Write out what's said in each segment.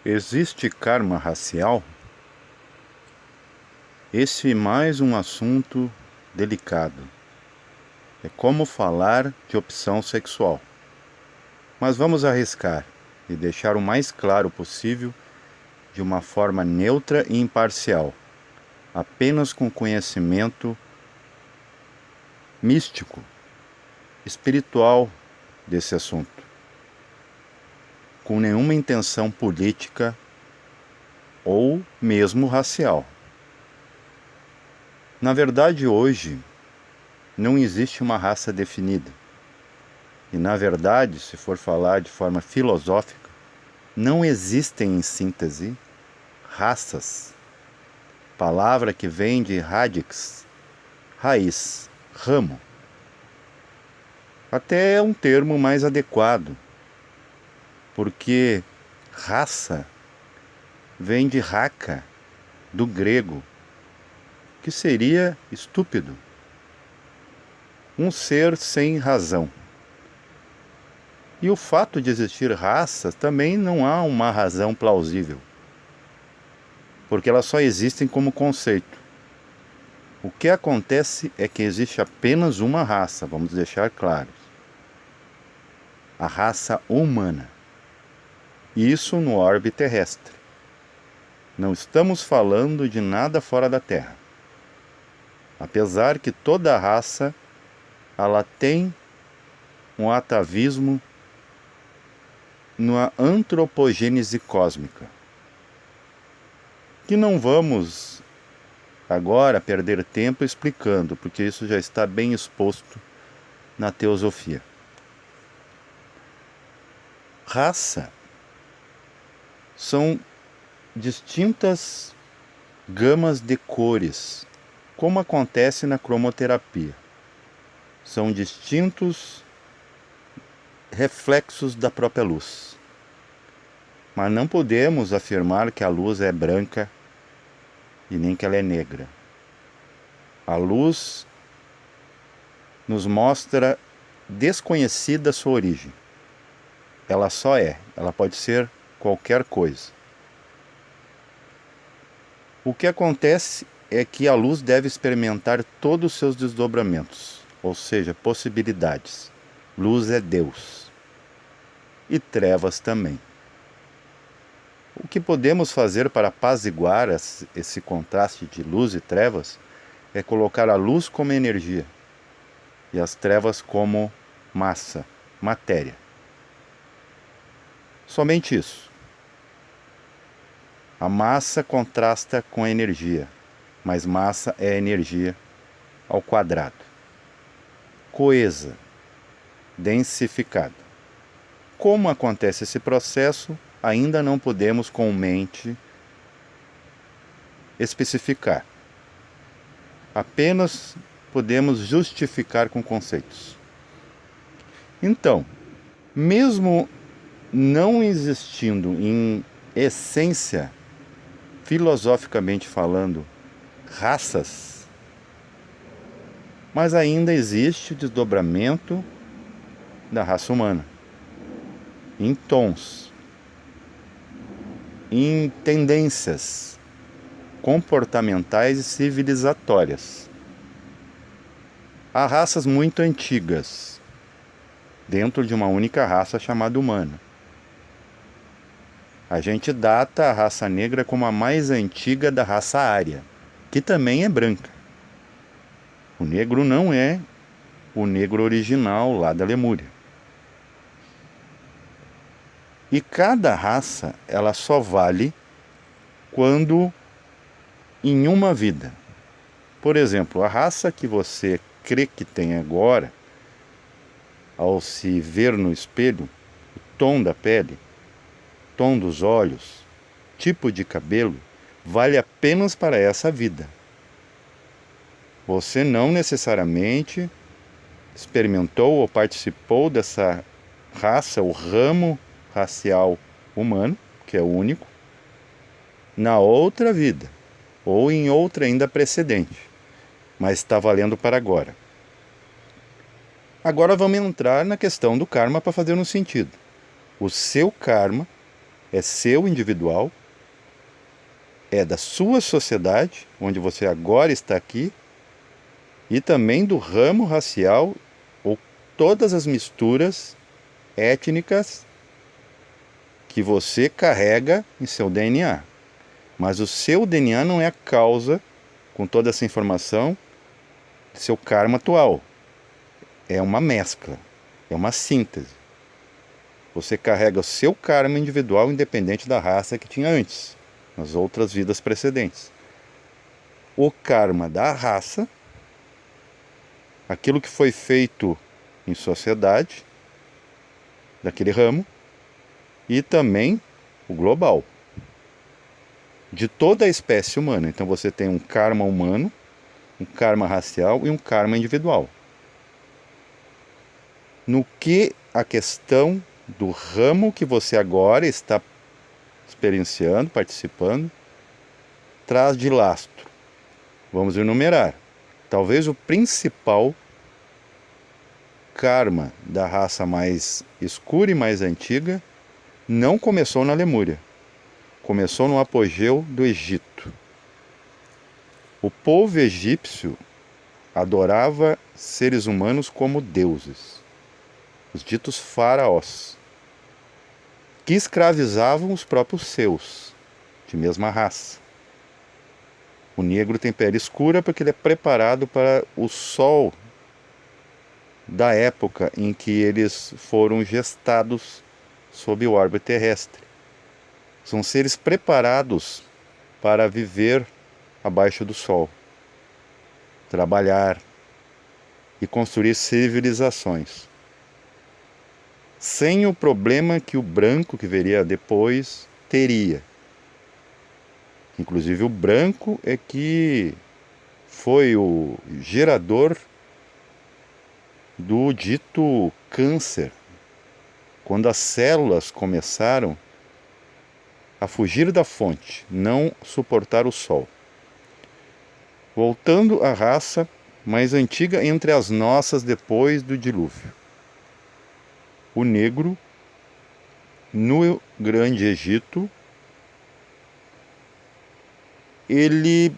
Existe karma racial? Esse é mais um assunto delicado. É como falar de opção sexual. Mas vamos arriscar e deixar o mais claro possível, de uma forma neutra e imparcial, apenas com conhecimento místico, espiritual desse assunto, com nenhuma intenção política ou mesmo racial. Na verdade, hoje, não existe uma raça definida. E, na verdade, se for falar de forma filosófica, não existem, em síntese, raças. Palavra que vem de radix, raiz, ramo. Até é um termo mais adequado, porque raça vem de raca, do grego, que seria estúpido. Um ser sem razão. E o fato de existir raças também não há uma razão plausível, porque elas só existem como conceito. O que acontece é que existe apenas uma raça, vamos deixar claro. A raça humana. E isso no orbe terrestre. Não estamos falando de nada fora da Terra. Apesar que toda raça, ela tem um atavismo na antropogênese cósmica, que não vamos agora perder tempo explicando, porque isso já está bem exposto na teosofia. Raça são distintas gamas de cores, como acontece na cromoterapia. São distintos reflexos da própria luz. Mas não podemos afirmar que a luz é branca e nem que ela é negra. A luz nos mostra desconhecida sua origem. Ela só é, ela pode ser qualquer coisa. O que acontece é que a luz deve experimentar todos os seus desdobramentos, ou seja, possibilidades. Luz é Deus. E trevas também. O que podemos fazer para apaziguar esse contraste de luz e trevas é colocar a luz como energia e as trevas como massa, matéria. Somente isso. A massa contrasta com a energia, mas massa é energia ao quadrado. Coesa, densificada. Como acontece esse processo, ainda não podemos com mente especificar. Apenas podemos justificar com conceitos. Então, mesmo não existindo em essência, filosoficamente falando, raças, mas ainda existe o desdobramento da raça humana em tons, em tendências comportamentais e civilizatórias. Há raças muito antigas dentro de uma única raça chamada humana. A gente data a raça negra como a mais antiga da raça ária, que também é branca. O negro não é o negro original lá da Lemúria. E cada raça, ela só vale quando em uma vida. Por exemplo, a raça que você crê que tem agora, ao se ver no espelho, o tom da pele, tom dos olhos, tipo de cabelo, vale apenas para essa vida. Você não necessariamente experimentou ou participou dessa raça, o ramo racial humano, que é o único, na outra vida, ou em outra ainda precedente, mas está valendo para agora. Agora vamos entrar na questão do karma para fazer um sentido. O seu karma é seu individual, é da sua sociedade, onde você agora está aqui, e também do ramo racial ou todas as misturas étnicas que você carrega em seu DNA. Mas o seu DNA não é a causa, com toda essa informação, do seu karma atual. É uma mescla, é uma síntese. Você carrega o seu karma individual independente da raça que tinha antes, nas outras vidas precedentes. O karma da raça, aquilo que foi feito em sociedade, daquele ramo, e também o global, de toda a espécie humana. Então você tem um karma humano, um karma racial e um karma individual. No que a questão do ramo que você agora está experienciando, participando, traz de lastro. Vamos enumerar. Talvez o principal karma da raça mais escura e mais antiga não começou na Lemúria. Começou no apogeu do Egito. O povo egípcio adorava seres humanos como deuses, os ditos faraós, que escravizavam os próprios seus, de mesma raça. O negro tem pele escura porque ele é preparado para o sol da época em que eles foram gestados sob o orbe terrestre. São seres preparados para viver abaixo do sol, trabalhar e construir civilizações, sem o problema que o branco que viria depois teria. Inclusive o branco é que foi o gerador do dito câncer, quando as células começaram a fugir da fonte, não suportar o sol. Voltando à raça mais antiga entre as nossas depois do dilúvio. O negro, no Grande Egito, ele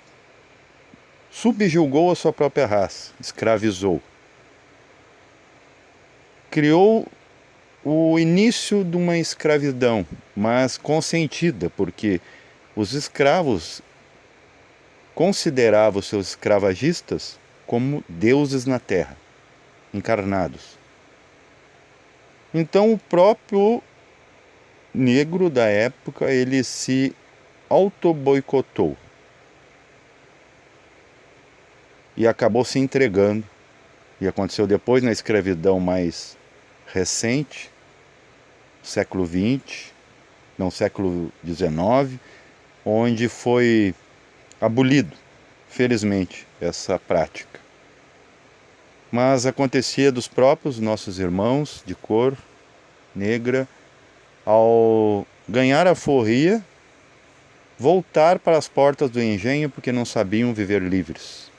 subjugou a sua própria raça, escravizou. Criou o início de uma escravidão, mas consentida, porque os escravos consideravam seus escravagistas como deuses na terra, encarnados. Então o próprio negro da época, ele se auto-boicotou e acabou se entregando. E aconteceu depois na escravidão mais recente, século XX, não, século XIX, onde foi abolido, felizmente, essa prática. Mas acontecia dos próprios nossos irmãos de cor negra, ao ganhar a forria, voltar para as portas do engenho porque não sabiam viver livres.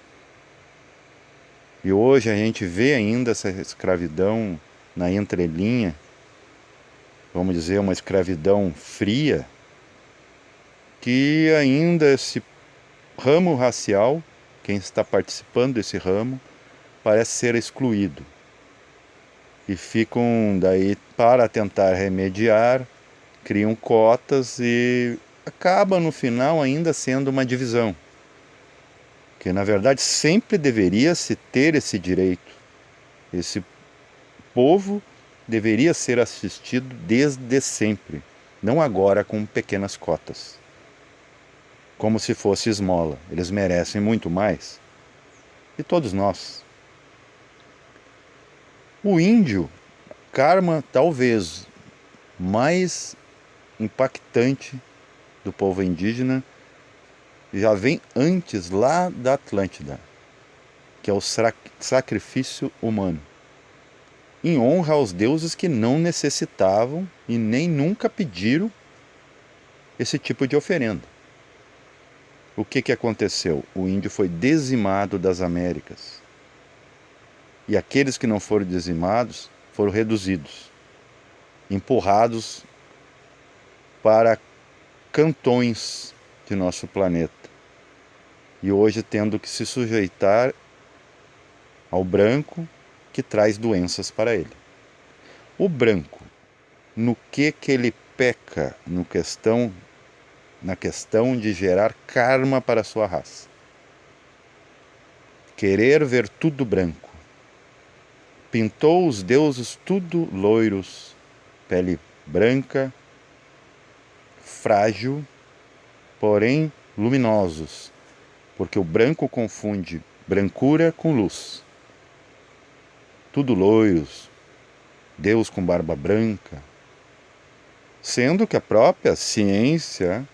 E hoje a gente vê ainda essa escravidão na entrelinha, vamos dizer, uma escravidão fria, que ainda esse ramo racial, quem está participando desse ramo, parece ser excluído. E ficam daí, para tentar remediar, criam cotas e acaba no final ainda sendo uma divisão. Que na verdade sempre deveria se ter esse direito. Esse povo deveria ser assistido desde sempre, não agora com pequenas cotas, como se fosse esmola. Eles merecem muito mais. E todos nós. O índio, karma talvez mais impactante do povo indígena, já vem antes lá da Atlântida, que é o sacrifício humano, em honra aos deuses que não necessitavam e nem nunca pediram esse tipo de oferenda. O que aconteceu? O índio foi dizimado das Américas. E aqueles que não foram dizimados foram reduzidos, empurrados para cantões de nosso planeta. E hoje tendo que se sujeitar ao branco que traz doenças para ele. O branco, no que ele peca na questão de gerar karma para a sua raça? Querer ver tudo branco. Pintou os deuses tudo loiros, pele branca, frágil, porém luminosos, porque o branco confunde brancura com luz. Tudo loiros, Deus com barba branca, sendo que a própria ciência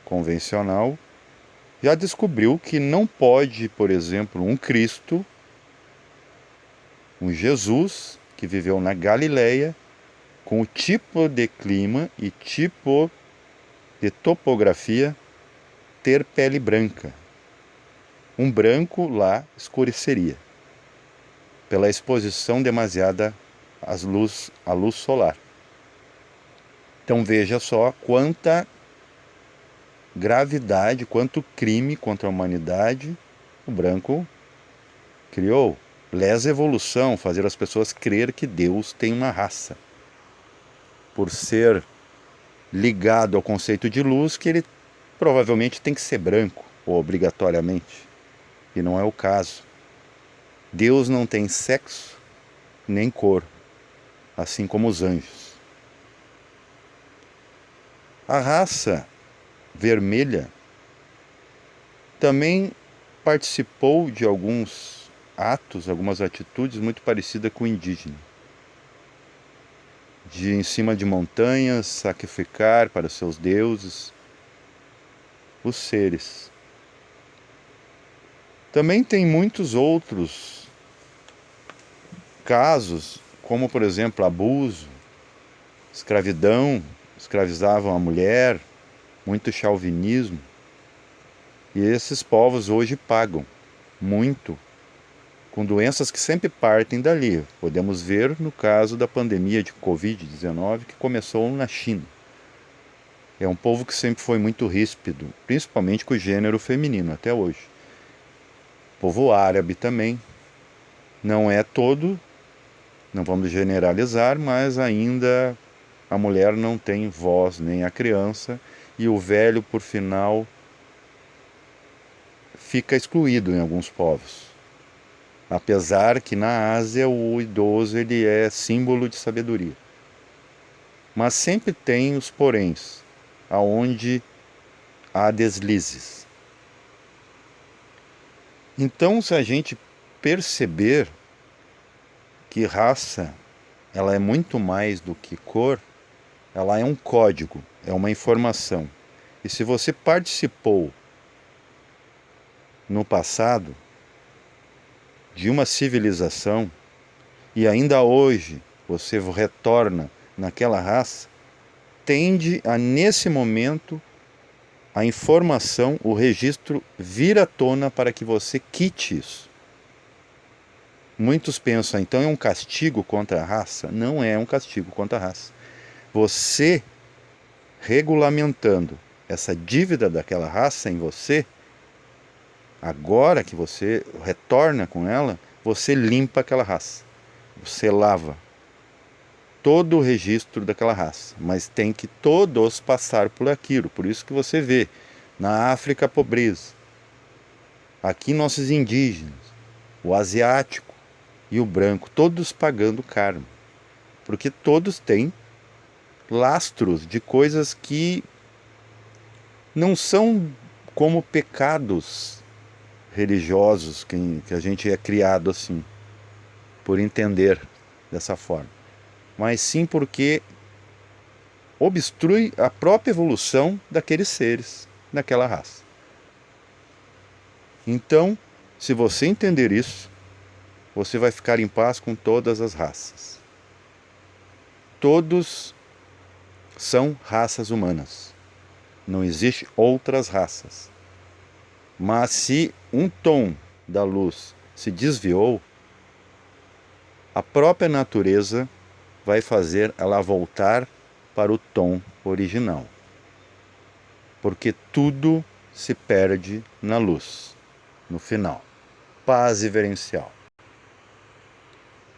convencional já descobriu que não pode, por exemplo, um Cristo, um Jesus que viveu na Galileia, com o tipo de clima e tipo de topografia, ter pele branca. Um branco lá escureceria, pela exposição demasiada à luz solar. Então veja só quanta gravidade, quanto crime contra a humanidade o branco criou. Lesa evolução, fazer as pessoas crer que Deus tem uma raça. Por ser ligado ao conceito de luz, que ele provavelmente tem que ser branco, ou obrigatoriamente. E não é o caso. Deus não tem sexo nem cor, assim como os anjos. A raça vermelha também participou de alguns atos, algumas atitudes muito parecidas com o indígena. De em cima de montanhas sacrificar para seus deuses os seres. Também tem muitos outros casos, como por exemplo abuso, escravidão, escravizavam a mulher, muito chauvinismo. E esses povos hoje pagam muito com doenças que sempre partem dali. Podemos ver no caso da pandemia de Covid-19 que começou na China. É um povo que sempre foi muito ríspido, principalmente com o gênero feminino, até hoje. O povo árabe também. Não é todo, não vamos generalizar, mas ainda a mulher não tem voz, nem a criança, e o velho, por final, fica excluído em alguns povos. Apesar que na Ásia o idoso ele é símbolo de sabedoria. Mas sempre tem os poréns, aonde há deslizes. Então, se a gente perceber que raça ela é muito mais do que cor, ela é um código, é uma informação. E se você participou no passado de uma civilização e ainda hoje você retorna naquela raça, tende a, nesse momento, a informação, o registro vir à tona para que você quite isso. Muitos pensam, então é um castigo contra a raça? Não é um castigo contra a raça. Você regulamentando essa dívida daquela raça em você, agora que você retorna com ela, você limpa aquela raça. Você lava todo o registro daquela raça, mas tem que todos passar por aquilo. Por isso que você vê na África a pobreza, aqui nossos indígenas, o asiático e o branco, todos pagando karma, porque todos têm lastros de coisas que não são como pecados religiosos que a gente é criado assim, por entender dessa forma, mas sim porque obstrui a própria evolução daqueles seres, daquela raça. Então, se você entender isso, você vai ficar em paz com todas as raças. Todos são raças humanas. Não existe outras raças. Mas se um tom da luz se desviou, a própria natureza vai fazer ela voltar para o tom original. porque tudo se perde na luz, no final. Paz reverencial.